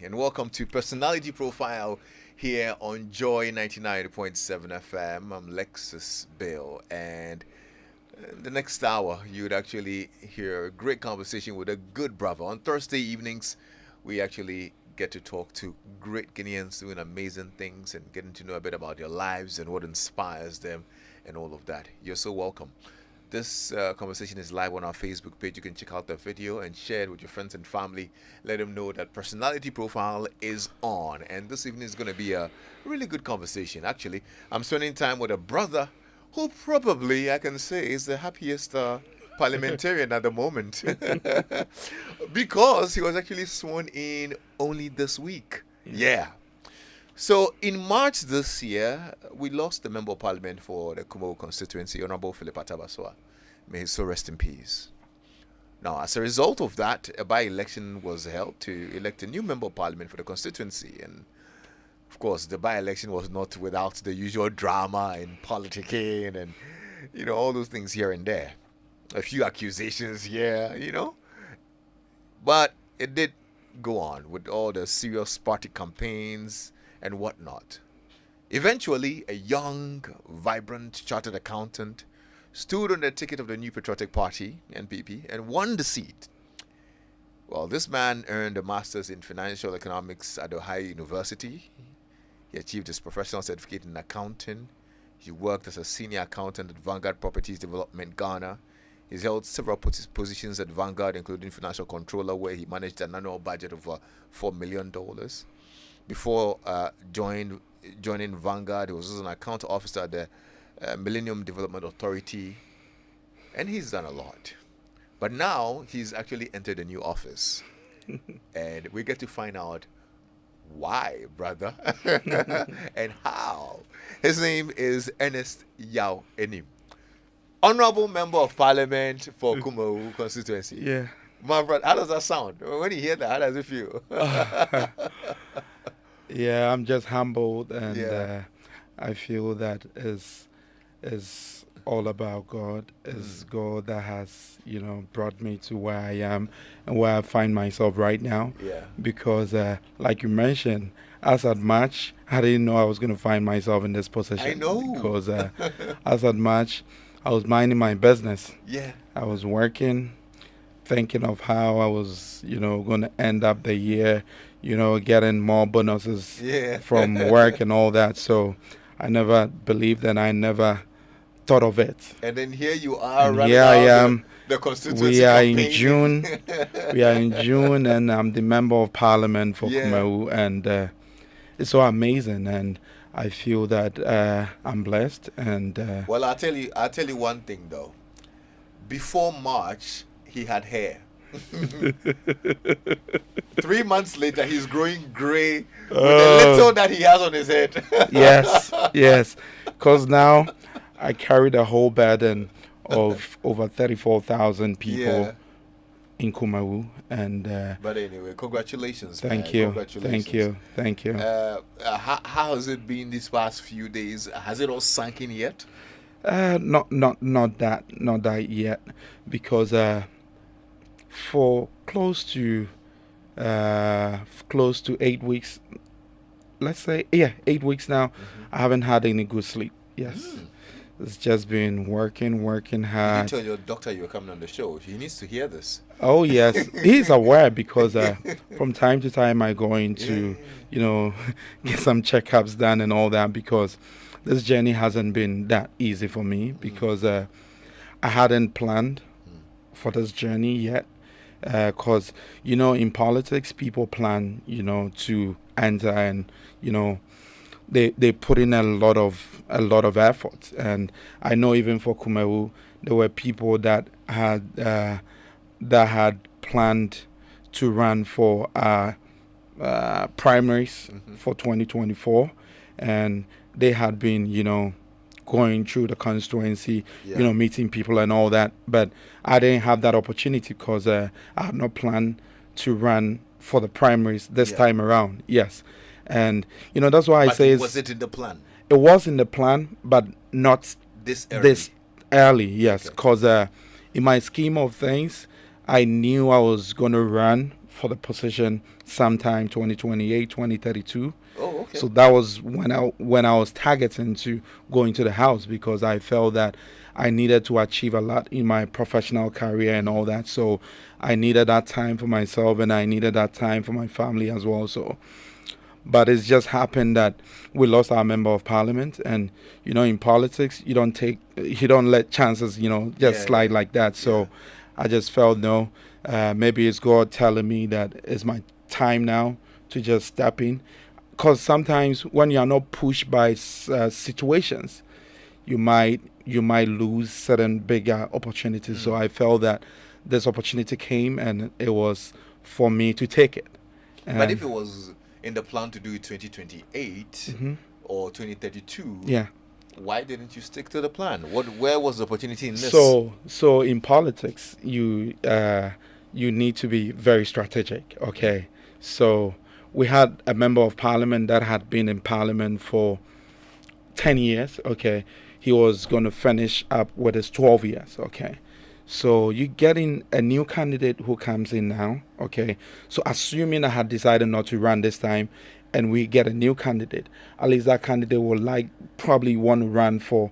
and welcome to Personality Profile here on Joy 99.7 FM. I'm Lexis Bill, and in the next hour, you would actually hear a great conversation with a good brother. On Thursday evenings, we actually get to talk to great Guineans doing amazing things and getting to know a bit about their lives and what inspires them and all of that. You're so welcome. This conversation is live on our Facebook page. You can check out the video and share it with your friends and family. Let them know that Personality Profile is on. And this evening is going to be a really good conversation. Actually, I'm spending time with a brother who probably, I can say, is the happiest parliamentarian at the moment. Because he was actually sworn in only this week. Yeah. So in March this year, we lost the Member of Parliament for the Kumo constituency, Honorable Philip Atabaswa. May his soul rest in peace. Now, as a result of that, a by-election was held to elect a new Member of Parliament for the constituency. And, of course, the by-election was not without the usual drama and politicking and, all those things here and there. A few accusations here. But it did go on with all the serious party campaigns and whatnot. Eventually, a young, vibrant chartered accountant stood on the ticket of the New Patriotic Party, NPP, and won the seat. Well, this man earned a master's in financial economics at Ohio University. He achieved his professional certificate in accounting. He worked as a senior accountant at Vanguard Properties Development Ghana. He's held several positions at Vanguard, including financial controller, where he managed an annual budget of $4 million. Before joining Vanguard, he was also an account officer at the Millennium Development Authority, and he's done a lot. But now he's actually entered a new office, and we get to find out why, brother, and how. His name is Ernest Yao Enim, Honorable Member of Parliament for Kumawu constituency. Yeah. My brother, how does that sound? When you hear that, how does it feel? Yeah, I'm just humbled, and Yeah. I feel that is all about God. It's God that has brought me to where I am and where I find myself right now. Yeah. Because like you mentioned, as at March, I didn't know I was going to find myself in this position. I know. Because as at March, I was minding my business. Yeah. I was working, thinking of how I was, going to end up the year, getting more bonuses from work and all that. So I never believed, and I never thought of it. And then here you are, And running here I out am. the constituency We are in campaign. June. We are in June, and I'm the Member of Parliament for Yeah. Kumawu, and it's so amazing. And I feel that I'm blessed. And Well, I'll tell you one thing though. Before March, he had hair. 3 months later, he's growing gray with the little that he has on his head. yes, because now I carry the whole burden of over 34,000 people Yeah. in Kumawu, and But anyway, congratulations. thank man. you, Congratulations. thank you. How has it been these past few days? Has it all sunk in yet? Not that yet, because for close to 8 weeks, let's say 8 weeks now, I haven't had any good sleep. Yes. It's just been working Did you hard. tell your doctor you were coming on the show? He needs to hear this. Oh yes, he's aware, because from time to time I go into get some checkups done and all that, because this journey hasn't been that easy for me, because I hadn't planned for this journey yet. Because in politics, people plan to enter, and they put in a lot of effort. And I know even for Kumawu, there were people that had planned to run for primaries for 2024, and they had been going through the constituency, meeting people and all that. But I didn't have that opportunity, because I had not planned to run for the primaries this time around. Yes. And, that's why I say was it in the plan? It was in the plan, but not This early? this early, yes. Because in my scheme of things, I knew I was going to run for the position sometime 2028, 2032. Oh, okay. So that was when I was targeting to go into the House, because I felt that I needed to achieve a lot in my professional career and all that. So I needed that time for myself, and I needed that time for my family as well. So, but it's just happened that we lost our member of parliament, and in politics, you don't let chances, just slide like that. So I just felt no, maybe it's God telling me that it's my time now to just step in. Because sometimes when you are not pushed by situations, you might lose certain bigger opportunities. So I felt that this opportunity came, and it was for me to take it. But if it was in the plan to do it 2028 or 2032, why didn't you stick to the plan? Where was the opportunity in this? So in politics, you need to be very strategic. Okay, so we had a member of parliament that had been in parliament for 10 years. Okay, he was going to finish up with his 12 years. Okay, so you're getting a new candidate who comes in now. Okay, so assuming I had decided not to run this time, and we get a new candidate, at least that candidate will probably want to run for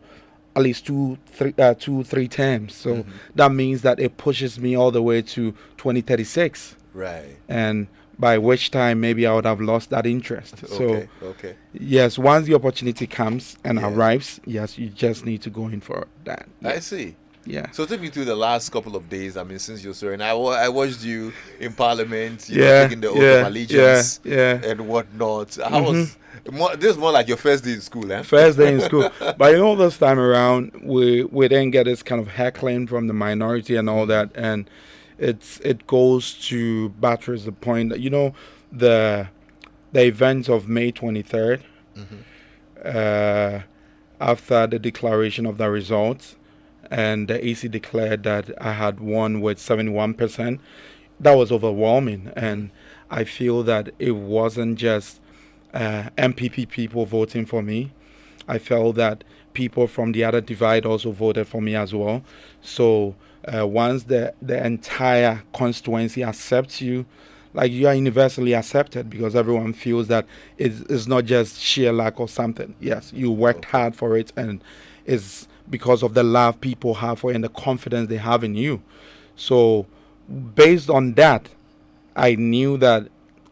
at least two, three terms. So that means that it pushes me all the way to 2036. Right. And by which time maybe I would have lost that interest. Okay. Yes, once the opportunity comes and arrives, yes, you just need to go in for that. Yeah. I see. Yeah. So take me through the last couple of days. I mean, since you're swearing, I watched you in Parliament, taking the oath of allegiance and whatnot. How was this? Is more like your first day in school, eh? First day in school. But this time around, we didn't get this kind of heckling from the minority and all that, and it goes to buttress the point that the events of May 23rd, after the declaration of the results, and the AC declared that I had won with 71%. That was overwhelming, and I feel that it wasn't just MPP people voting for me. I felt that people from the other divide also voted for me as well. So once the entire constituency accepts you, you are universally accepted, because everyone feels that it's not just sheer luck or something. Yes, you worked hard for it, and it's because of the love people have for you and the confidence they have in you. So based on that, I knew that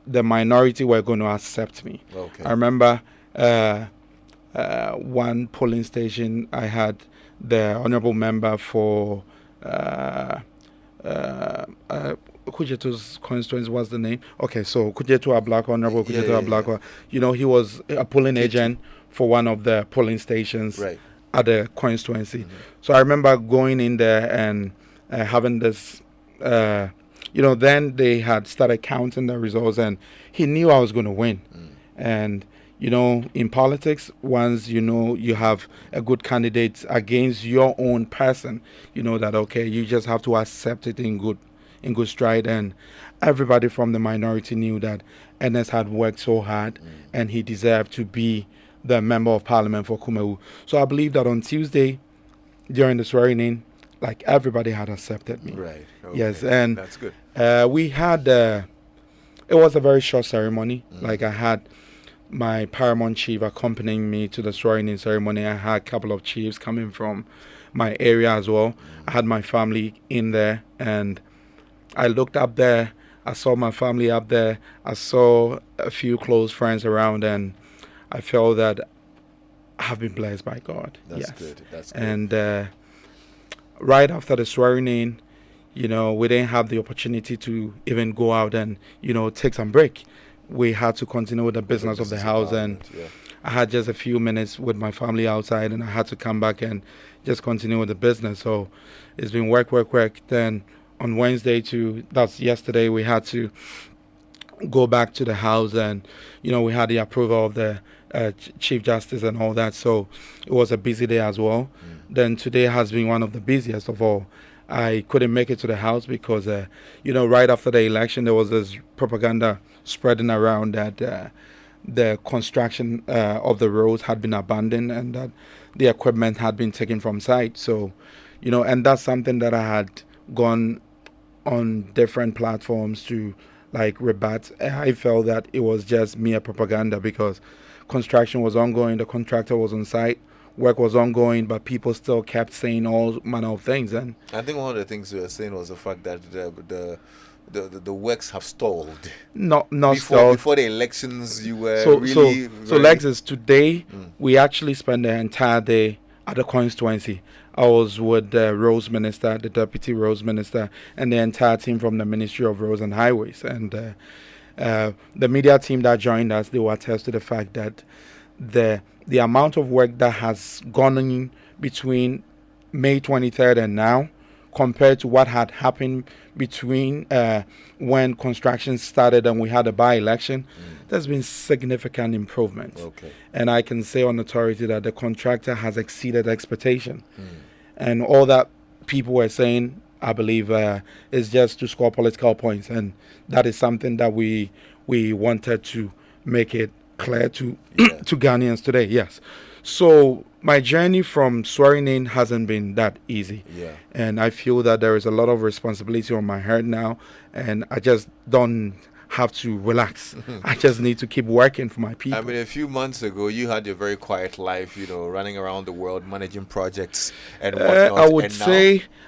the minority were going to accept me. Okay. I remember one polling station, I had the honorable member for Kujeto's constituency. What's the name? Okay, so Kujetu Ablakwa, Honorable Kujetu Ablakwa. He was a polling agent for one of the polling stations at the constituency. So I remember going in there and having this, then they had started counting the results, and he knew I was going to win. And, in politics, once you have a good candidate against your own person, that, okay, you just have to accept it in good stride. And everybody from the minority knew that Ernest had worked so hard and he deserved to be the member of parliament for Kumewu. So I believe that on Tuesday, during the swearing in, everybody had accepted me. Right. Okay. Yes, and that's good. We had it was a very short ceremony. I had my paramount chief accompanying me to the swearing in ceremony. I had a couple of chiefs coming from my area as well. I had my family in there, and I looked up there. I saw my family up there. I saw a few close friends around, and I felt that I have been blessed by God. That's good. That's good. And right after the swearing in, we didn't have the opportunity to even go out and, take some break. We had to continue with the business of the house, and I had just a few minutes with my family outside, and I had to come back and just continue with the business. So it's been work. Then on Wednesday that's yesterday, we had to go back to the house, and, we had the approval of the Chief Justice and all that. So it was a busy day as well. Then today has been one of the busiest of all. I couldn't make it to the house because, right after the election, there was this propaganda spreading around that the construction of the roads had been abandoned and that the equipment had been taken from site. So, and that's something that I had gone on different platforms to like rebut. I felt that it was just mere propaganda because construction was ongoing, the contractor was on site, work was ongoing, but people still kept saying all manner of things. And I think one of the things you were saying was the fact that the works have stalled. not Before the elections, you were so really so very, Lexis, today we actually spent the entire day at the constituency. I was with the roads minister, the deputy roads minister, and the entire team from the Ministry of Roads and Highways. And the media team that joined us, they will attest to the fact that the amount of work that has gone in between May 23rd and now, compared to what had happened between when construction started and we had a by-election, there's been significant improvement. Okay. And I can say on authority that the contractor has exceeded expectation. And all that people were saying, I believe, is just to score political points. And that is something that we wanted to make it clear to to Ghanaians today. Yes. So my journey from swearing in hasn't been that easy. Yeah. And I feel that there is a lot of responsibility on my head now, and I just don't have to relax. I just need to keep working for my people. I mean, a few months ago, you had a very quiet life, running around the world, managing projects and whatnot.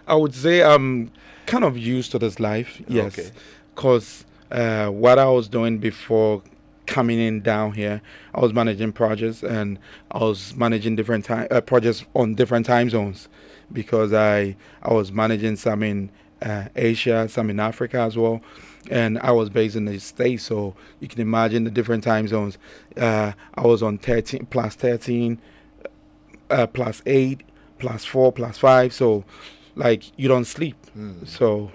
I would say I'm kind of used to this life. Yes. Okay. Because what I was doing before coming in down here, I was managing projects, and I was managing different projects on different time zones, because I was managing some in Asia, some in Africa as well, and I was based in the States, so you can imagine the different time zones. I was on 13 plus 13 plus 8 plus 4 plus 5, so like you don't sleep. So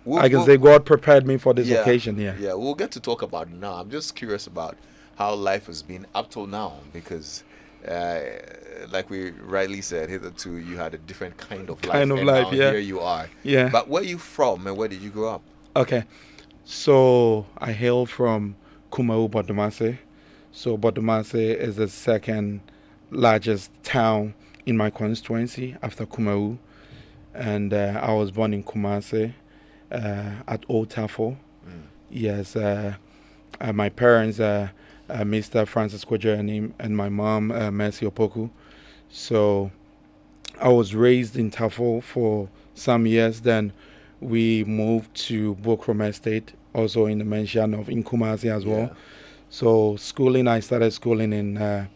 I can say God prepared me for this occasion. Yeah, we'll get to talk about it now. I'm just curious about how life has been up till now, because like we rightly said, hitherto you had a different kind of life. Now here you are. Yeah. But where are you from and where did you grow up? Okay. So I hail from Kumawu, Bodomase. So Bodomase is the second largest town in my constituency after Kumawu. And I was born in Kumasi. At Old Tafel. Yes, my parents, Mr. Francis Kojani and my mom, Mercy Opoku. So I was raised in Tafel for some years. Then we moved to Bokrom Estate, also in the mention of in Kumasi as well. So I started schooling in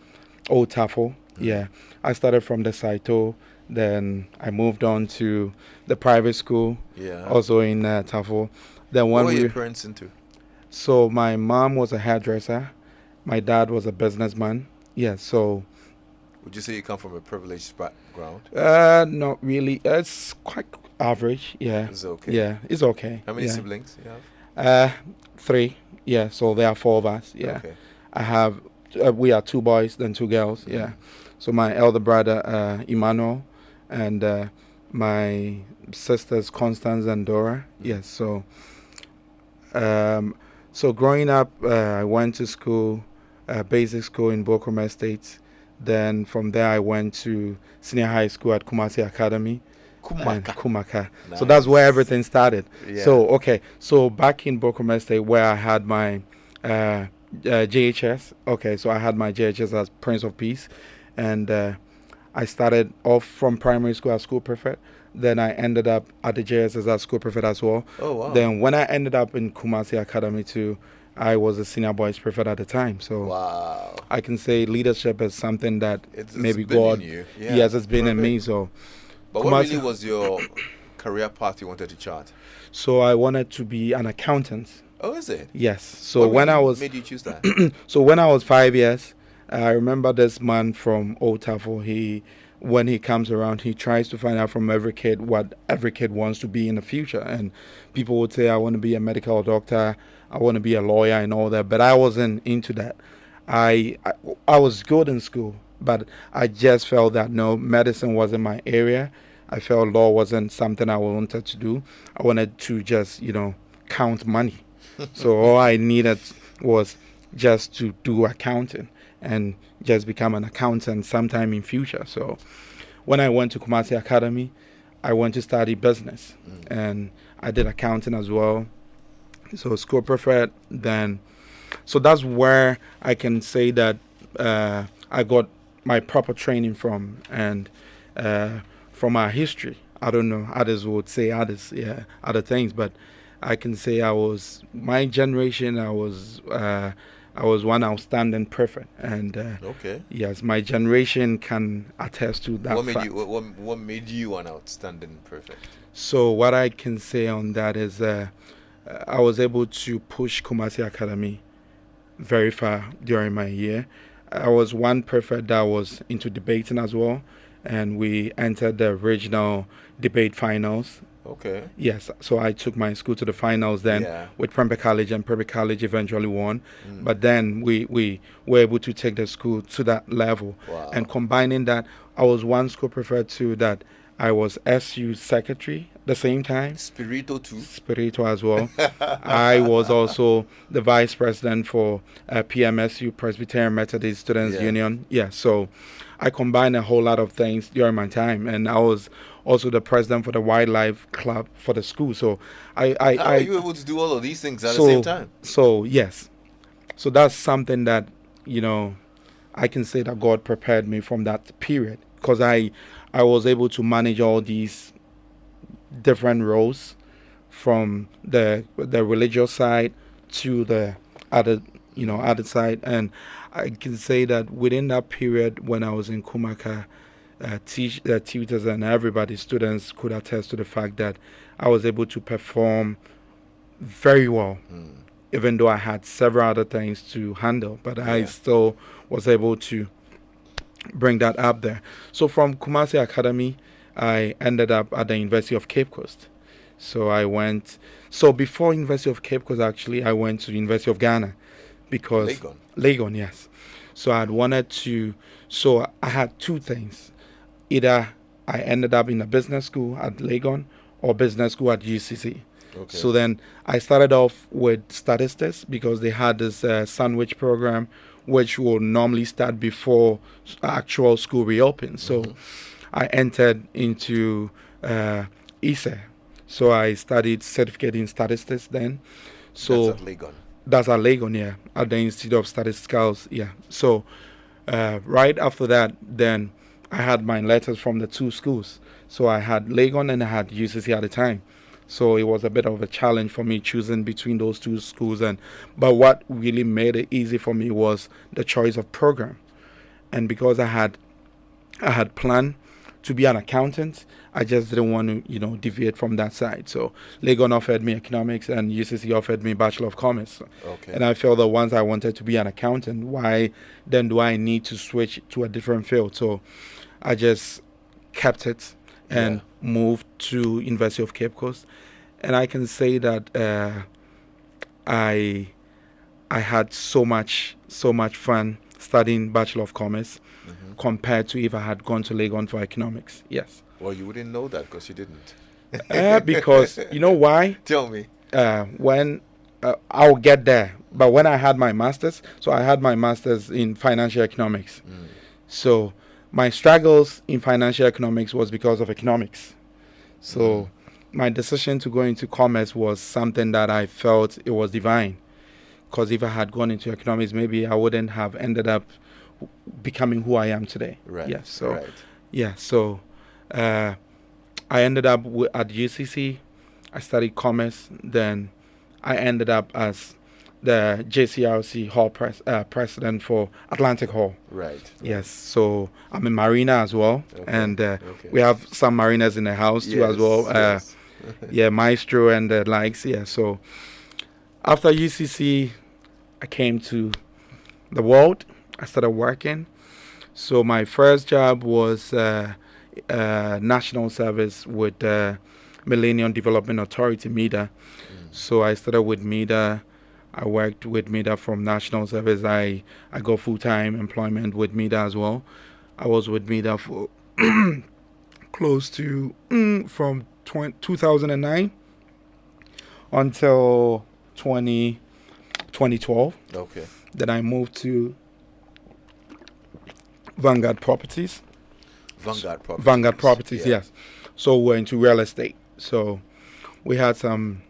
Old Tafel. Yeah, I started from the Saito. Then I moved on to the private school, also in Tafel. Then what were your parents into? So my mom was a hairdresser. My dad was a businessman. Yeah, so... Would you say you come from a privileged background? Not really. It's quite average, yeah. It's okay? Yeah, it's okay. How many siblings you have? 3, yeah, so there are 4 of us, yeah. Okay. I have... we are 2 boys, then 2 girls, yeah. So my elder brother, Emmanuel, and my sisters Constance and Dora. Yes, so so growing up, I went to school, basic school in Bokrom Estates. Then from there I went to senior high school at Kumasi Academy. Kumaka. Nice. So that's where everything started. Yeah. So back in Bokrom Estate, where I had my JHS. Okay, so I had my JHS as Prince of Peace, and I started off from primary school as school prefect. Then I ended up at the JSS as school prefect as well. Oh, wow. Then when I ended up in Kumasi Academy too, I was a senior boys prefect at the time. So wow. I can say leadership is something that it's maybe been God, in you. yes, it's been in me. So, but what really was your career path you wanted to chart? So I wanted to be an accountant. Oh, is it? Yes. So what made you choose that? So when I was 5 years, I remember this man from Old Tafel. When he comes around, he tries to find out from every kid what every kid wants to be in the future. And people would say, I want to be a medical doctor, I want to be a lawyer and all that. But I wasn't into that. I was good in school, but I just felt that no, medicine wasn't my area. I felt law wasn't something I wanted to do. I wanted to just, count money. So all I needed was just to do accounting and just become an accountant sometime in future. So when I went to Kumasi Academy, I went to study business, and I did accounting as well. So school prefect, then so that's where I can say that I got my proper training from, and from our history. I don't know, others would say others, yeah, other things, but I can say I was my generation. I was one outstanding prefect, and Okay. yes, my generation can attest to that What made fact. you what made you an outstanding prefect? So what I can say on that is I was able to push Kumasi Academy very far during my year. I was one prefect that was into debating as well, and we entered the regional debate finals. Okay. Yes, so I took my school to the finals then Yeah. with Prempeh College, and Prempeh College eventually won. Mm. But then we were able to take the school to that level. Wow. And combining that, I was one school prefect too that I was SU secretary at the same time. Spirito too. Spirito as well. I was also the vice president for PMSU, Presbyterian Methodist Students Yeah. Union. Yeah, so I combined a whole lot of things during my time, and I was also the president for the wildlife club for the school. So How are you able to do all of these things at the so same time? so yes, so that's something that I can say that God prepared me from that period, because I was able to manage all these different roles from the religious side to the other other side. And I can say that within that period when I was in Kumaka, tutors and everybody, students could attest to the fact that I was able to perform very well, Mm. even though I had several other things to handle, but I Yeah. still was able to bring that up there. So from Kumasi Academy, I ended up at the University of Cape Coast. So I went. So before University of Cape Coast, actually, I went to University of Ghana because Legon. Legon, yes. So I had wanted to. So I had two things. Either I ended up in a business school at Legon or business school at UCC. Okay. So then I started off with statistics because they had this sandwich program, which will normally start before actual school reopens. So I entered into ISE. So I studied certificate in statistics then. So That's at Legon. that's at Legon, yeah, at the Institute of Statisticals, yeah. So right after that, then I had my letters from the two schools. So I had Legon and I had UCC at the time. So it was a bit of a challenge for me choosing between those two schools. But what really made it easy for me was the choice of program. And because I had planned to be an accountant, I just didn't want to, deviate from that side. So Legon offered me economics and UCC offered me Bachelor of Commerce. Okay. And I felt that once I wanted to be an accountant, why then do I need to switch to a different field? So I just kept it and moved to University of Cape Coast. And I can say that I had so much fun studying Bachelor of Commerce compared to if I had gone to Legon for economics. Yes. Well, you wouldn't know that because you didn't. Because you know why? Tell me. When I'll get there. But when I had my master's, so I had my master's in financial economics. So my struggles in financial economics was because of economics. So my decision to go into commerce was something that I felt it was divine. Because if I had gone into economics, maybe I wouldn't have ended up becoming who I am today. Right. Yeah. So Right. yeah. So I ended up at UCC. I studied commerce. Then I ended up as the JCRC Hall president for Atlantic Hall. Right. Yes. So I'm a marina as well, Okay. and Okay. we have some mariners in the house too as well. Yes. Yeah, Maestro and the likes. Yeah. So after UCC, I came to the world. I started working. So my first job was national service with the Millennium Development Authority, MEDA. So I started with MEDA. I worked with MEDA from national service. I got full-time employment with MEDA as well. I was with MEDA for close to from 2009 until 2012. Okay. Then I moved to Vanguard Properties. Vanguard Properties. Yes. So we're into real estate. So we had some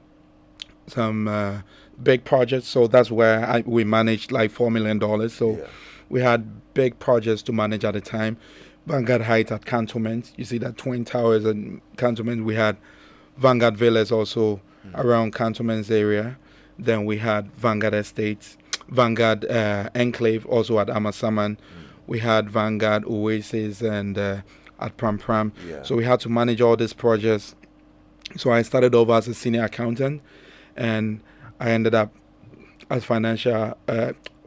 some big projects. So that's where we managed like $4 million. So we had big projects to manage at the time. Vanguard Heights at Cantonment. You see that Twin Towers and Cantonment. We had Vanguard Villas also around Cantonment's area. Then we had Vanguard Estates, Vanguard Enclave also at Amasaman. We had Vanguard Oasis and at Pram Pram. So we had to manage all these projects. So I started over as a senior accountant, and I ended up as financial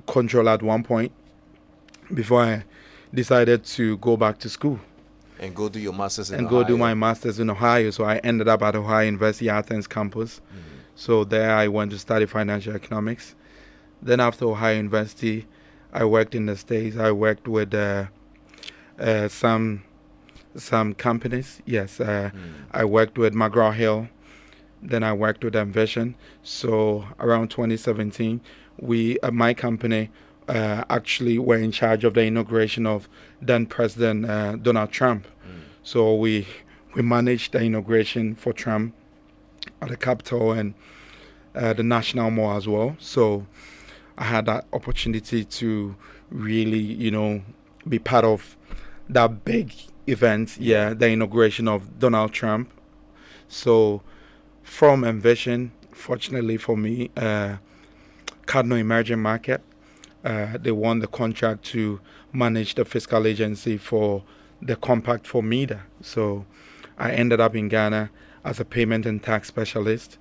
controller at one point before I decided to go back to school. And go do your master's in and Ohio. go do my master's in Ohio. So I ended up at Ohio University Athens campus. So there I went to study financial economics. Then after Ohio University, I worked in the States. I worked with some companies. Yes, I worked with McGraw-Hill. Then I worked with Envision. So around 2017, we my company actually were in charge of the inauguration of then President Donald Trump. So we managed the inauguration for Trump at the Capitol and the National Mall as well. So I had that opportunity to really, be part of that big event, the inauguration of Donald Trump. So from Envision, fortunately for me, Cardinal Emerging Market, they won the contract to manage the fiscal agency for the compact for MEDA. So I ended up in Ghana as a payment and tax specialist.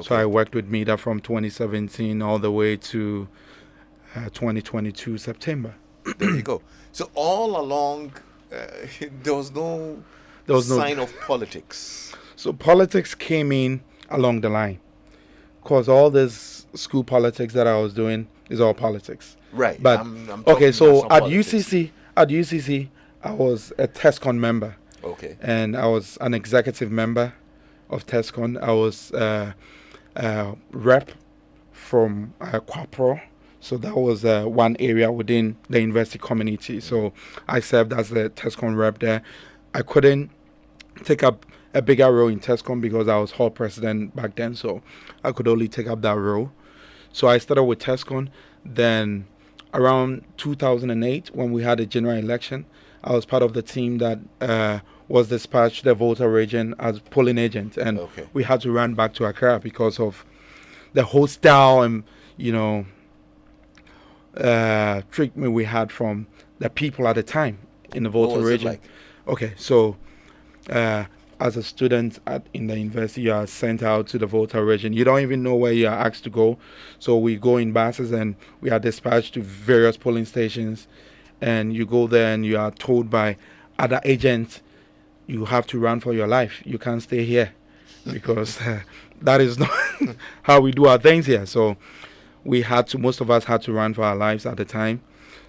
So I worked with MEDA from 2017 all the way to 2022 September. There you go. So all along, there was no sign of politics. So politics came in along the line. Because all this school politics that I was doing is all politics. Right. But I'm okay, so at politics. UCC, I was a TESCON member. Okay. And I was an executive member of TESCON. I was rep from Quapro. So that was one area within the university community. So I served as the TESCON rep there. I couldn't take up a bigger role in TESCON because I was hall president back then. So I could only take up that role. So I started with TESCON. Then around 2008, when we had a general election, I was part of the team that was dispatched to the voter region as polling agent. And we had to run back to Accra because of the hostile and, treatment we had from the people at the time in the voter region. Like? Okay, so as a student in the university, you are sent out to the voter region. You don't even know where you are asked to go. So we go in buses and we are dispatched to various polling stations. And you go there and you are told by other agents, you have to run for your life. You can't stay here because that is not how we do our things here. So most of us had to run for our lives at the time.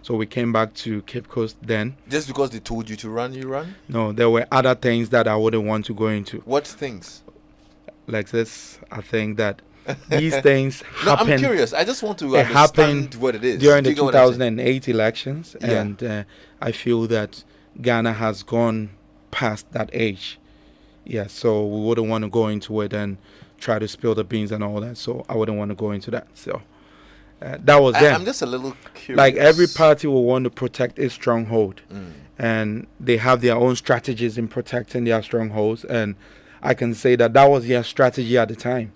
So we came back to Cape Coast then. Just because they told you to run, you run? No, there were other things that I wouldn't want to go into. What things? Lexis, I think that these things happen. I'm curious. I just want to understand what it is. During the 2008 elections, and I feel that Ghana has gone past that age. Yeah, so we wouldn't want to go into it and try to spill the beans and all that. So I wouldn't want to go into that. So that was them. I'm just a little curious. Like every party will want to protect its stronghold. And they have their own strategies in protecting their strongholds. And I can say that was their strategy at the time.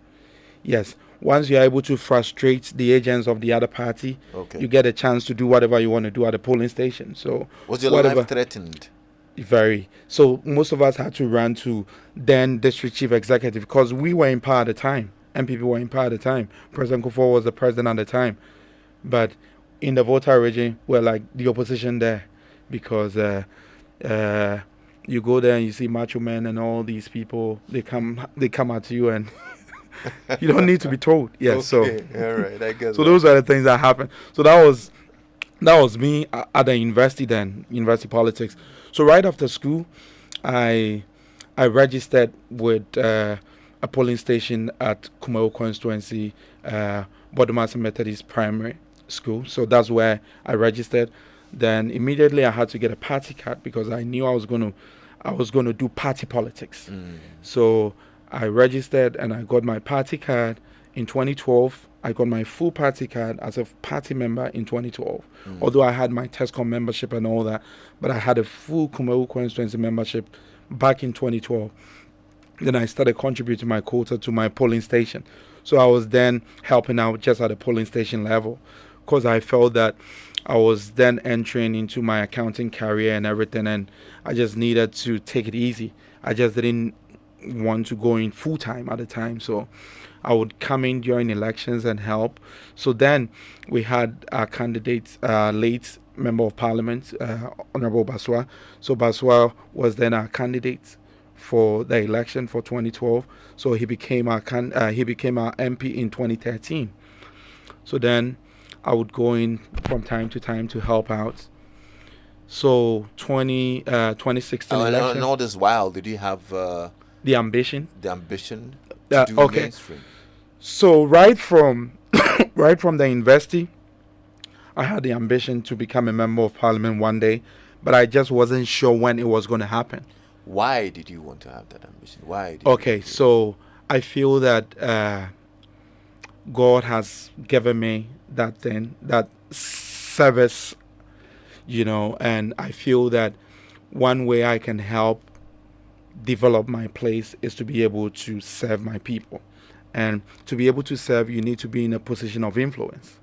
Yes, once you're able to frustrate the agents of the other party, you get a chance to do whatever you want to do at the polling station. So was your life threatened? Very. So most of us had to run to then district chief executive because we were in power at the time. MPP were in power at the time. President Kufuor was the president at the time. But in the voter region, we're like the opposition there because you go there and you see macho men and all these people, they come at you and you don't need to be told. Yes, all right, I guess. So those are the things that happened. So that was me at the university then, university politics. So right after school, I registered with a polling station at Kumail constituency, Bodumasi Methodist Primary School. So that's where I registered. Then immediately I had to get a party card because I knew I was going to do party politics. So I registered and I got my party card In 2012, I got my full party card as a party member in 2012. Mm. Although I had my TESCOM membership and all that, but I had a full Kumewu constituency membership back in 2012. Then I started contributing my quota to my polling station. So I was then helping out just at the polling station level, because I felt that I was then entering into my accounting career and everything, and I just needed to take it easy. I just didn't want to go in full time at the time, so I would come in during elections and help. So then we had our candidate, late member of parliament, Honorable Baswa. So Baswa was then our candidate for the election for 2012. So he became our MP in 2013. So then I would go in from time to time to help out. So 2016 election. And all this while, did you have the ambition? The ambition to do okay. mainstream? So right from right from the university, I had the ambition to become a member of parliament one day, but I just wasn't sure when it was going to happen. Why did you want to have that ambition? Why? So I feel that God has given me that thing, that service, and I feel that one way I can help develop my place is to be able to serve my people. And to be able to serve, you need to be in a position of influence.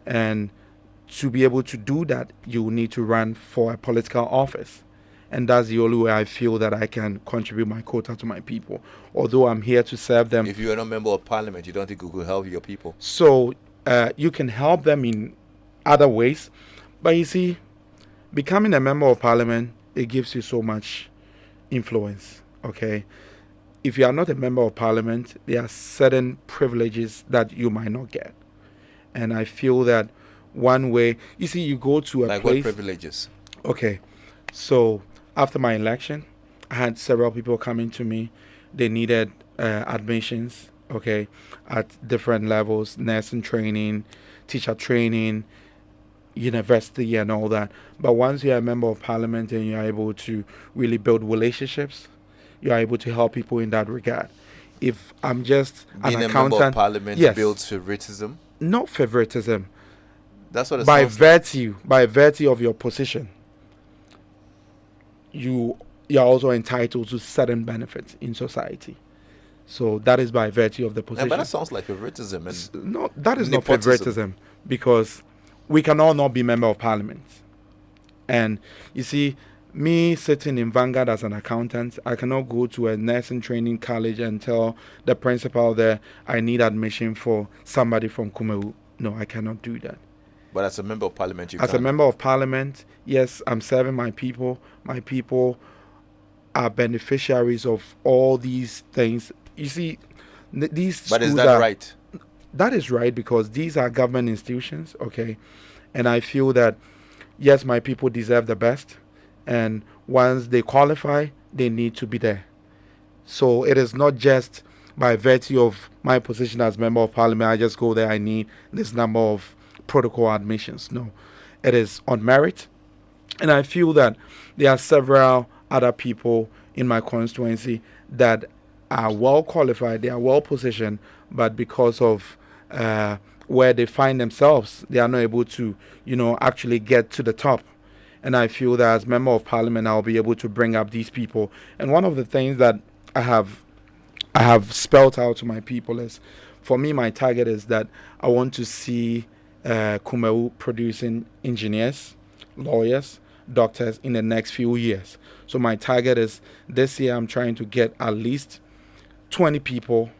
And to be able to do that, you need to run for a political office. And that's the only way I feel that I can contribute my quota to my people. Although I'm here to serve them. If you're not a member of parliament, you don't think you could help your people? So you can help them in other ways. But you see, becoming a member of parliament, it gives you so much influence, okay? If you are not a member of parliament, there are certain privileges that you might not get. And I feel that one way, you see, you go to a like place. What privileges? Okay, so after my election, I had several people coming to me. They needed admissions, okay, at different levels, nursing training, teacher training, university and all that. But once you're a member of parliament and you're able to really build relationships, you're able to help people in that regard. If I'm just being an accountant, a member of parliament, yes, builds favoritism? Not favoritism. That's what it by sounds virtue like. By virtue of your position, you're also entitled to certain benefits in society. So that is by virtue of the position. Yeah, but that sounds like favoritism. No, that is nepotism. Not favoritism, because we can all not be member of parliament. And you see, me sitting in Vanguard as an accountant, I cannot go to a nursing training college and tell the principal there I need admission for somebody from Kumewu. No, I cannot do that. But as a member of parliament, you can. As a member of parliament, yes, I'm serving my people. My people are beneficiaries of all these things. You see, these. But is that right? That is right, because these are government institutions, okay? And I feel that, yes, my people deserve the best. And once they qualify, they need to be there. So it is not just by virtue of my position as member of parliament, I just go there, I need this number of protocol admissions. No, it is on merit. And I feel that there are several other people in my constituency that are well qualified, they are well positioned, but because of where they find themselves, they are not able to, actually get to the top. And I feel that as member of parliament, I'll be able to bring up these people. And one of the things that I have spelled out to my people is, for me, my target is that I want to see Kumewu producing engineers, lawyers, doctors in the next few years. So my target is, this year I'm trying to get at least 20 people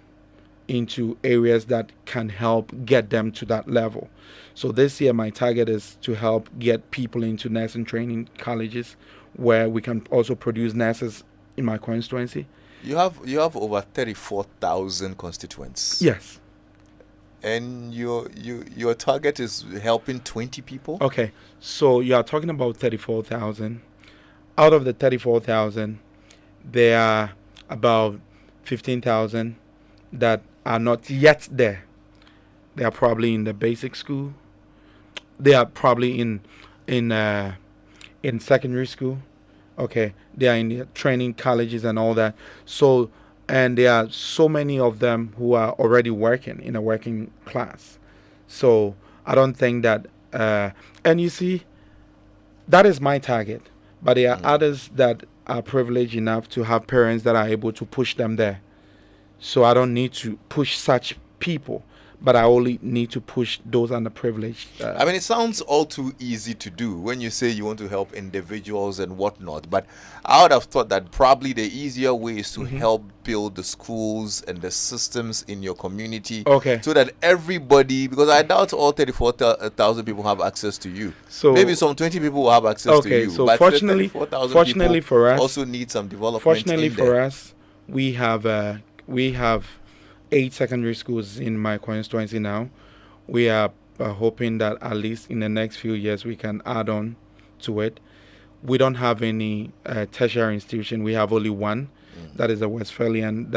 into areas that can help get them to that level. So this year my target is to help get people into nursing training colleges where we can also produce nurses in my constituency. You have over 34,000 constituents. Yes. And your target is helping 20 people? Okay. So you are talking about 34,000. Out of the 34,000, there are about 15,000 that are not yet there. They are probably in the basic school. They are probably in secondary school. Okay, they are in the training colleges and all that. So and there are so many of them who are already working in a working class. So I don't think that, and you see, that is my target. But there are others that are privileged enough to have parents that are able to push them there. So I don't need to push such people, but I only need to push those underprivileged. I mean, it sounds all too easy to do when you say you want to help individuals and whatnot. But I would have thought that probably the easier way is to help build the schools and the systems in your community, Okay. so that everybody, because I doubt all 34,000 people have access to you. So maybe some 20 people will have access to you. So but fortunately, 34,000 fortunately people for us, also need some development. fortunately in for there. us, we have 8 secondary schools in my constituency now. We are hoping that at least in the next few years we can add on to it. We don't have any tertiary institution. We have only one. That is a Westphalian.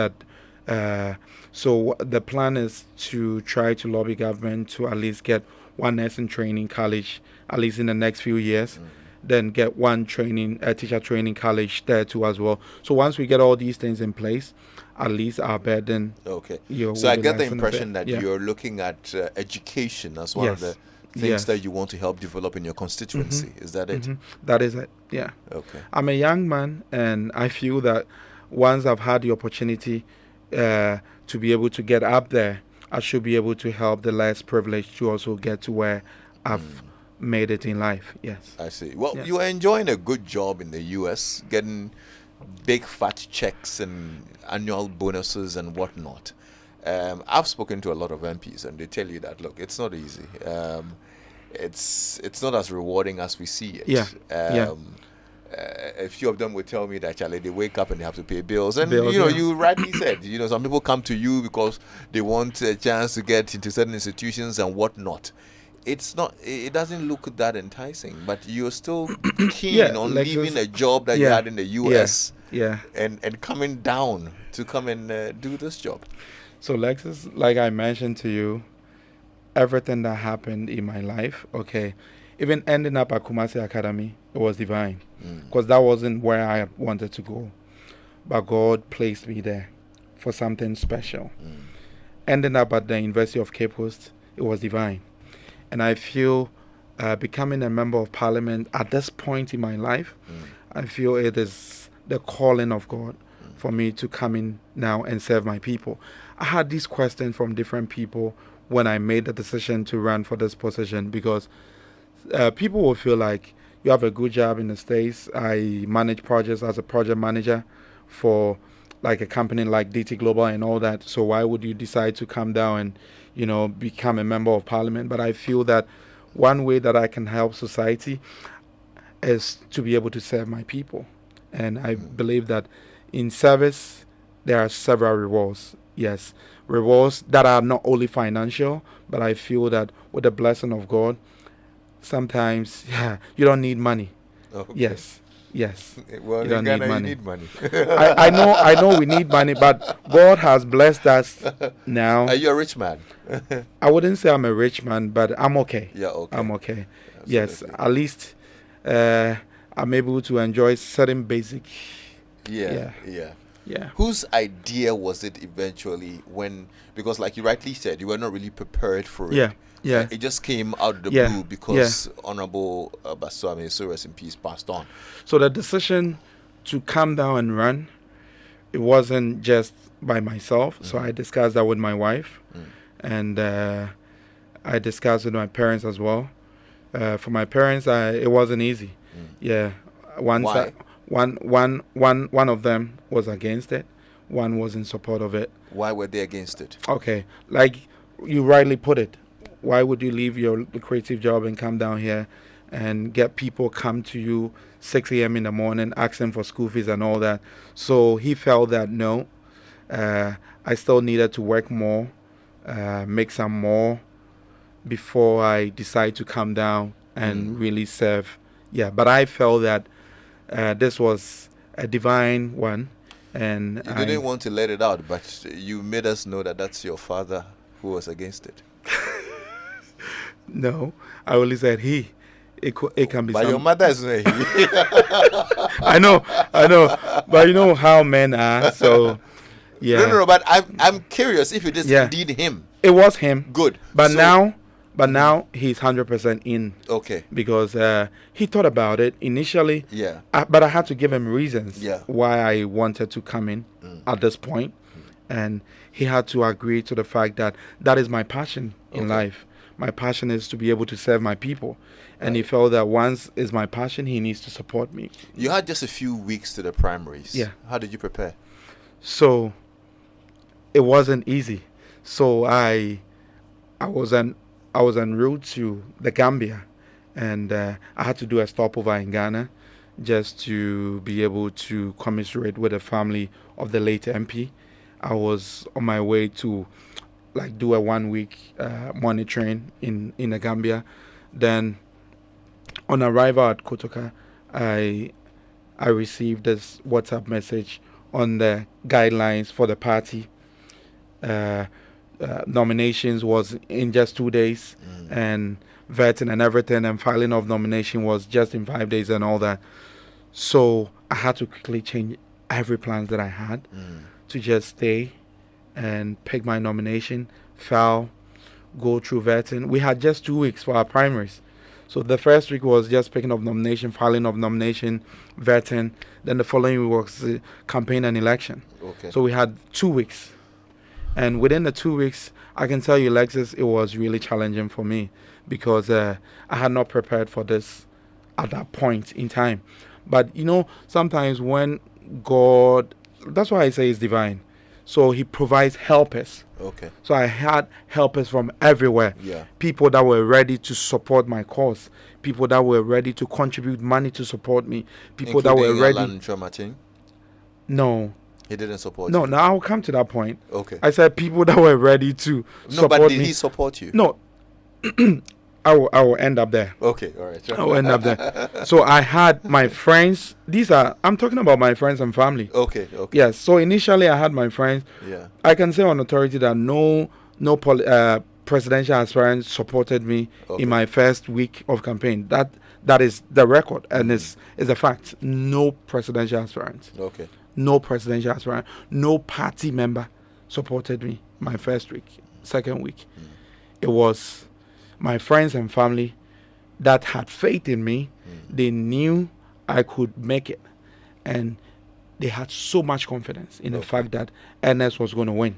So the plan is to try to lobby government to at least get one nursing training college at least in the next few years. Then get one teacher training college there too as well. So once we get all these things in place, at least our burden. Okay. You know, So I will get the lessen a bit. impression that Yeah. you're looking at education as one of Yes. the things Yes. that you want to help develop in your constituency. Is that it? That is it. Yeah. Okay. I'm a young man, and I feel that once I've had the opportunity to be able to get up there, I should be able to help the less privileged to also get to where I've made it in life. Yes. I see. Well, Yeah. you are enjoying a good job in the U.S., getting big fat checks and annual bonuses and whatnot. I've spoken to a lot of MPs, and they tell you that, look, it's not easy. It's not as rewarding as we see it. Yeah. Yeah. A few of them would tell me that, Charlie, they wake up and they have to pay bills. And, Bills, you know, yeah. you rightly said, you know, some people come to you because they want a chance to get into certain institutions and whatnot. It doesn't look that enticing, but you're still keen Yeah, on Lexis. leaving a job that you Yeah. had in the US Yeah. and coming down to come and do this job. So Lexis, like I mentioned to you, everything that happened in my life, okay, even ending up at Kumasi Academy, it was divine, because that wasn't where I wanted to go, but God placed me there for something special. Ending up at the University of Cape Coast, it was divine, and I feel becoming a member of Parliament at this point in my life, I feel it is the calling of God for me to come in now and serve my people. I had these questions from different people when I made the decision to run for this position, because people will feel like you have a good job in the States. I manage projects as a project manager for like a company like DT Global and all that. So why would you decide to come down and, you know, become a member of Parliament? But I feel that one way that I can help society is to be able to serve my people. And I believe that in service, there are several rewards. Yes, rewards that are not only financial, but I feel that with the blessing of God, sometimes you don't need money. Okay. Yes. Well, You in don't Ghana, need money. you need money. I know we need money, but God has blessed us now. Are you a rich man? I wouldn't say I'm a rich man, but I'm okay. Yeah, okay. I'm okay. Yes, Absolutely. at least I'm able to enjoy certain basic. Yeah. Yeah. Whose idea was it eventually because like you rightly said, you were not really prepared for it. Yeah. It just came out of the Yeah. blue because Honorable Baswami, so rest in peace, passed on. So the decision to come down and run, it wasn't just by myself. So I discussed that with my wife, and I discussed with my parents as well. For my parents, it wasn't easy. Yeah, Why? One of them was against it. One was in support of it. Why were they against it? Okay, like you rightly put it. Why would you leave your lucrative job and come down here and get people come to you 6 a.m. in the morning asking for school fees and all that? So he felt that no, I still needed to work more, make some more before I decide to come down and really serve. Yeah, but I felt that this was a divine one. And You didn't want to let it out, but you made us know that that's your father who was against it. No, I only said he. It can be. But your mother is not he. I know, but you know how men are. So Yeah. No, but I'm curious if it is indeed him. It was him. Good. But now he's 100% in. Okay. Because he thought about it initially. Yeah. But I had to give him reasons Yeah. why I wanted to come in at this point. And he had to agree to the fact that that is my passion in life. My passion is to be able to serve my people. And he felt that once is my passion, he needs to support me. You had just a few weeks to the primaries. Yeah. How did you prepare? So it wasn't easy. So I was en route to the Gambia, and I had to do a stopover in Ghana just to be able to commiserate with the family of the late MP. I was on my way to do a 1 week monitoring in the Gambia. Then on arrival at Kotoka, I received this WhatsApp message on the guidelines for the party. Nominations was in just 2 days, and vetting and everything and filing of nomination was just in 5 days and all that. So I had to quickly change every plans that I had to just stay and pick my nomination, file, go through vetting. We had just 2 weeks for our primaries. So the first week was just picking up nomination, filing of nomination, vetting. Then the following week was campaign and election. Okay. So we had 2 weeks. And within the 2 weeks, I can tell you, Lexis, it was really challenging for me because I had not prepared for this at that point in time. But, sometimes when God, that's why I say it's divine. So he provides helpers. Okay. So I had helpers from everywhere. Yeah. People that were ready to support my cause. People that were ready to contribute money to support me. People that were ready. Alan Chomaching? No. He didn't support No, you? now I'll come to that point. Okay. I said people that were ready to support me. No, but did he support you? No. I will end up there. Okay, all right. Sure. I will end up there. So I had my friends. I'm talking about my friends and family. Okay. Yes. So initially I had my friends. Yeah. I can say on authority that no presidential aspirant supported me in my first week of campaign. That is the record, and is a fact. No presidential aspirant. Okay. No presidential aspirant. No party member supported me my first week, second week. It was my friends and family that had faith in me. They knew I could make it, and they had so much confidence in the fact that Ernest was going to win.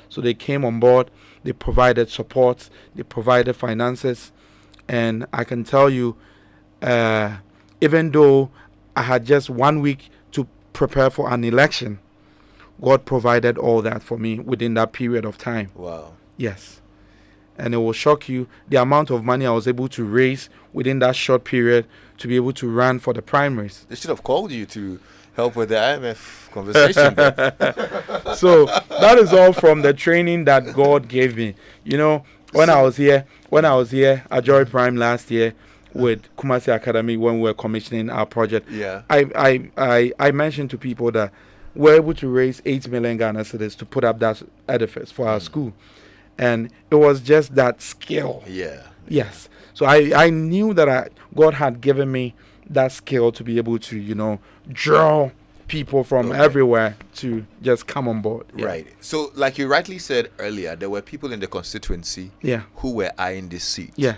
So they came on board, they provided support, they provided finances, and I can tell you, even though I had just 1 week to prepare for an election, God provided all that for me within that period of time. Wow. Yes. And it will shock you the amount of money I was able to raise within that short period to be able to run for the primaries. They should have called you to help with the IMF conversation. So that is all from the training that God gave me. When I was here at Joy Prime last year with Kumasi Academy when we were commissioning our project, I mentioned to people that we're able to raise 8 million Ghana cedis to put up that edifice for our school. And it was just that skill. Yeah. Yes. So I knew that God had given me that skill to be able to, draw people from everywhere to just come on board. Yeah. Right. So, like you rightly said earlier, there were people in the constituency who were eyeing this seat. Yeah.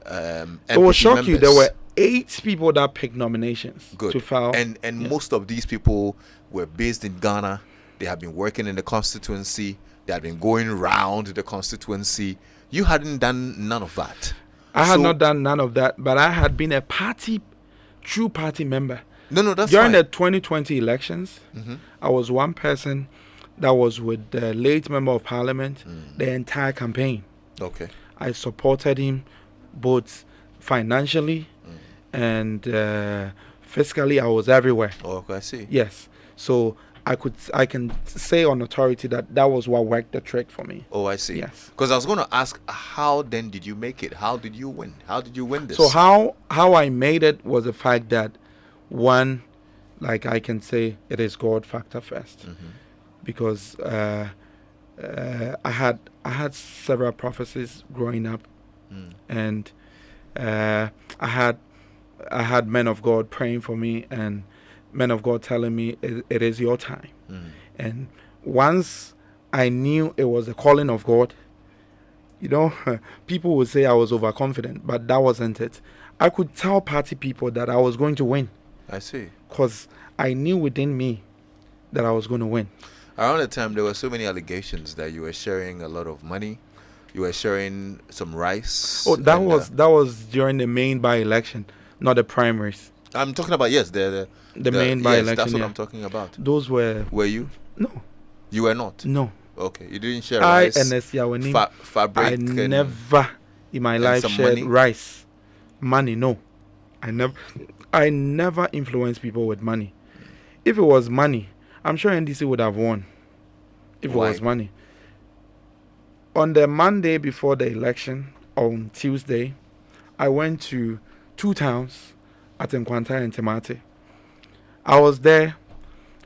It will shock you. There were 8 people that picked nominations to file. And most of these people were based in Ghana. They have been working in the constituency. They had been going around the constituency. You hadn't done none of that. I had not done none of that, but I had been a true party member. No, that's During fine. the 2020 elections, I was one person that was with the late Member of Parliament the entire campaign. Okay. I supported him both financially and fiscally. I was everywhere. Oh, I see. Yes. So I can say on authority that was what worked the trick for me. Oh, I see. Yes. Because I was going to ask, how then did you make it? How did you win? How did you win this? So how I made it was the fact that, one, like I can say, it is God factor first, because I had several prophecies growing up, and I had men of God praying for me and men of God telling me it is your time. And once I knew it was the calling of God, people would say I was overconfident, but that wasn't it. I could tell party people that I was going to win. I see. Because I knew within me that I was going to win. Around the time, there were so many allegations that you were sharing a lot of money. You were sharing some rice. Oh, that was during the main by-election, not the primaries. I'm talking about, yes, the main by-election. Yes, that's what yeah. I'm talking about. Those were... Were you? No. You were not? No. Okay, you didn't share rice? Fabric? I never in my life shared money? Rice. Money, no. I never influenced people with money. If it was money, I'm sure NDC would have won. If Why? it was money. On the Monday before the election, on Tuesday, I went to 2 towns at Nkwanta and Temate. I was there,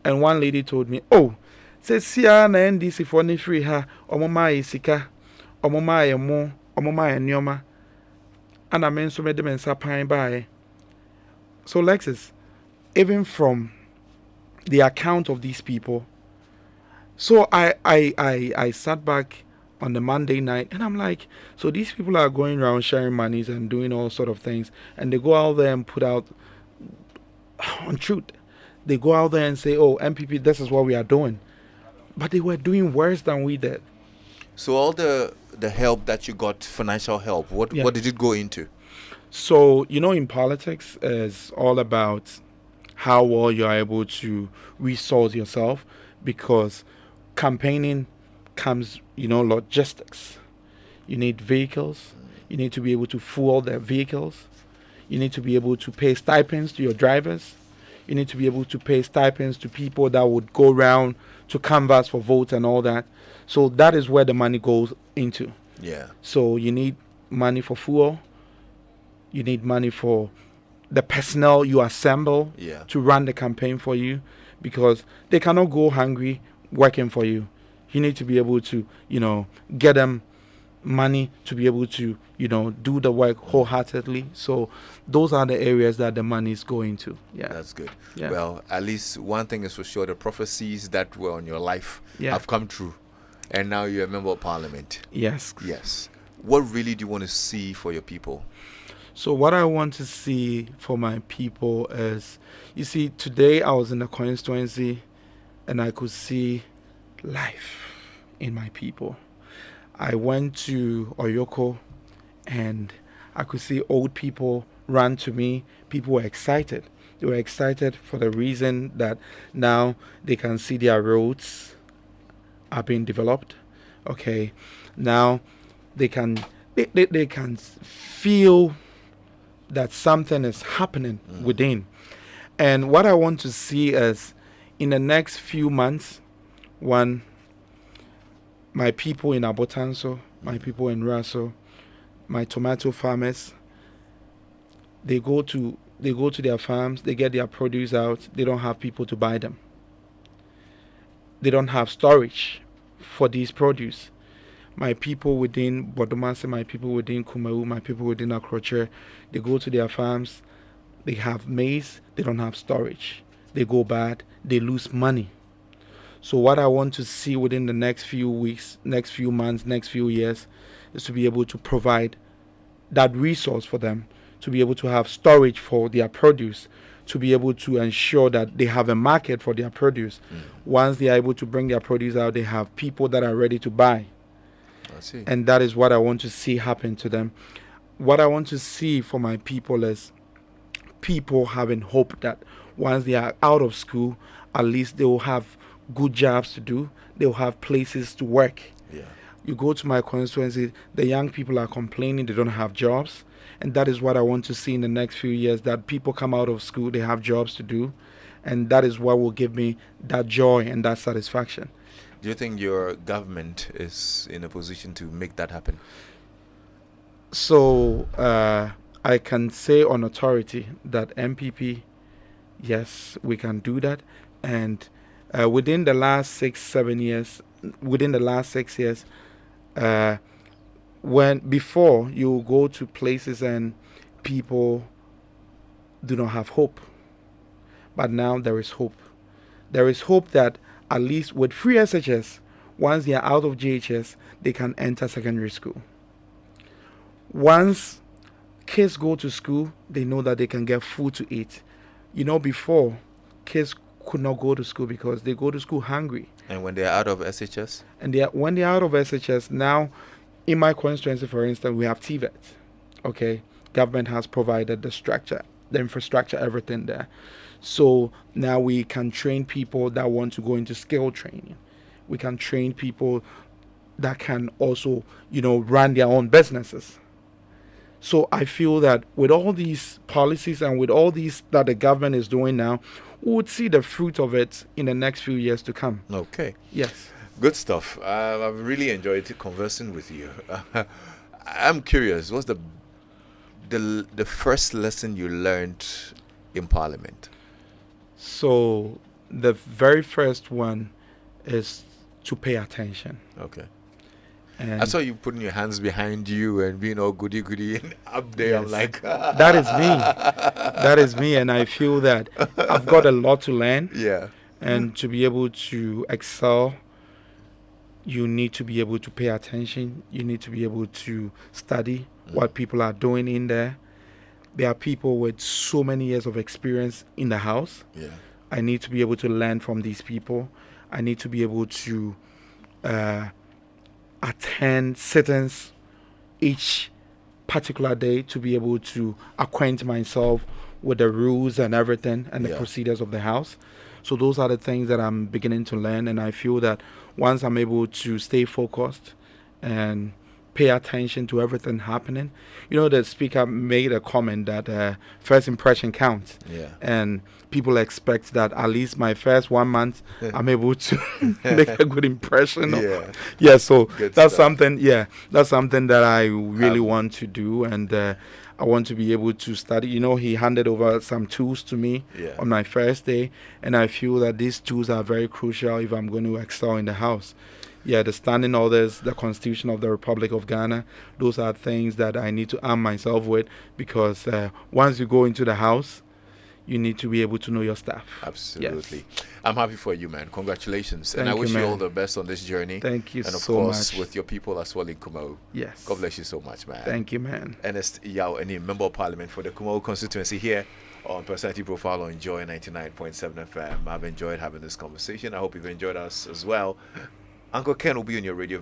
and one lady told me, "Oh, say Sia na NDC for ni free ha, omoma isika, omoma emo, omoma enyoma, and I menso made Mensah pine by." So Lexis, even from the account of these people, so I sat back on the Monday night, and I'm like, so these people are going around sharing monies and doing all sort of things, and they go out there and put out on truth. They go out there and say, "Oh, MPP, this is what we are doing," but they were doing worse than we did. So all the help that you got, financial help, what did it go into? So, in politics, it's all about how well you're able to resource yourself, because campaigning comes, logistics. You need vehicles. You need to be able to fuel their vehicles. You need to be able to pay stipends to your drivers. You need to be able to pay stipends to people that would go around to canvass for votes and all that. So that is where the money goes into. Yeah. So you need money for fuel. You need money for the personnel you assemble to run the campaign for you, because they cannot go hungry working for you. You need to be able to, get them money to be able to, do the work wholeheartedly. So those are the areas that the money is going to. Yeah. That's good. Yeah. Well, at least one thing is for sure, the prophecies that were on your life have come true. And now you're a member of parliament. Yes. Yes. What really do you want to see for your people? So what I want to see for my people is, you see, today I was in the constituency and I could see life in my people. I went to Oyoko and I could see old people run to me. People were excited. They were excited for the reason that now they can see their roads are being developed. Okay, now they can feel that something is happening within. And what I want to see is, in the next few months, when my people in Abotanso, my people in Raso, my tomato farmers, they go to their farms, they get their produce out, they don't have people to buy them. They don't have storage for these produce. My people within Bodomase, my people within Kumau, my people within Akroche, they go to their farms, they have maize, they don't have storage. They go bad, they lose money. So what I want to see within the next few weeks, next few months, next few years, is to be able to provide that resource for them, to be able to have storage for their produce, to be able to ensure that they have a market for their produce. Once they are able to bring their produce out, they have people that are ready to buy. I see. And that is what I want to see happen to them. What I want to see for my people is people having hope that once they are out of school, at least they will have good jobs to do. They will have places to work. Yeah. You go to my constituency, the young people are complaining they don't have jobs. And that is what I want to see in the next few years, that people come out of school, they have jobs to do. And that is what will give me that joy and that satisfaction. Do you think your government is in a position to make that happen? So I can say on authority that MPP, yes, we can do that. And within the last 6 years, when before you go to places and people do not have hope, but now there is hope. There is hope that at least with free SHS, once they are out of GHS, they can enter secondary school. Once kids go to school, they know that they can get food to eat. Before, kids could not go to school because they go to school hungry. And when they're out of SHS? And when they're out of SHS, now, in my constituency, for instance, we have TVET. Okay? Government has provided the structure, the infrastructure, everything there. So now we can train people that want to go into skill training. We can train people that can also, run their own businesses. So I feel that with all these policies and with all these that the government is doing now, we would see the fruit of it in the next few years to come. Okay. Yes. Good stuff. I've really enjoyed conversing with you. I'm curious, what's the first lesson you learned in Parliament? So the very first one is to pay attention. Okay. And I saw you putting your hands behind you and being all goody and up there. Yes. I'm like, that is me. That is me. And I feel that I've got a lot to learn. Yeah. And to be able to excel, you need to be able to pay attention. You need to be able to study what people are doing in there. There are people with so many years of experience in the house. Yeah. I need to be able to learn from these people. I need to be able to attend sittings each particular day to be able to acquaint myself with the rules and everything and the procedures of the house. So those are the things that I'm beginning to learn, and I feel that once I'm able to stay focused and pay attention to everything happening. The speaker made a comment that first impression counts. Yeah. And people expect that at least my first 1 month, I'm able to make a good impression. Yeah. So Good that's stuff. that's something that I really want to do. And I want to be able to study. He handed over some tools to me on my first day. And I feel that these tools are very crucial if I'm going to excel in the house. The standing orders, the Constitution of the Republic of Ghana, those are things that I need to arm myself with, because once you go into the house, you need to be able to know your stuff. Absolutely. Yes. I'm happy for you, man. Congratulations. Thank and I wish you man. all the best on this journey. Thank you and of so course, much. with your people as well in Kumo. Yes. God bless you so much, man. Thank you, man. Ernest Yao, any Member of Parliament for the Kumo constituency here on Personality Profile on Joy 99.7 FM. I've enjoyed having this conversation. I hope you've enjoyed us as well. Uncle Ken will be on your radio